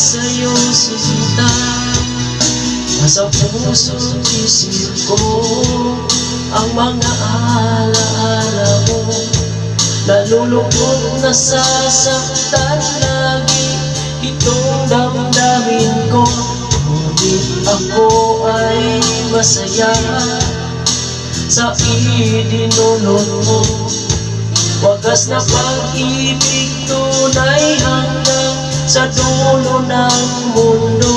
sa'yo sinta. Nasa puso't isip ko ang mga alaala mo. Nalulungkot, nasasaktan lagi itong damdamin ko. Ngunit ako ay masaya sa idinulot mo. Wagas na pag-ibig, tunay hanggang sa dulo ng mundo.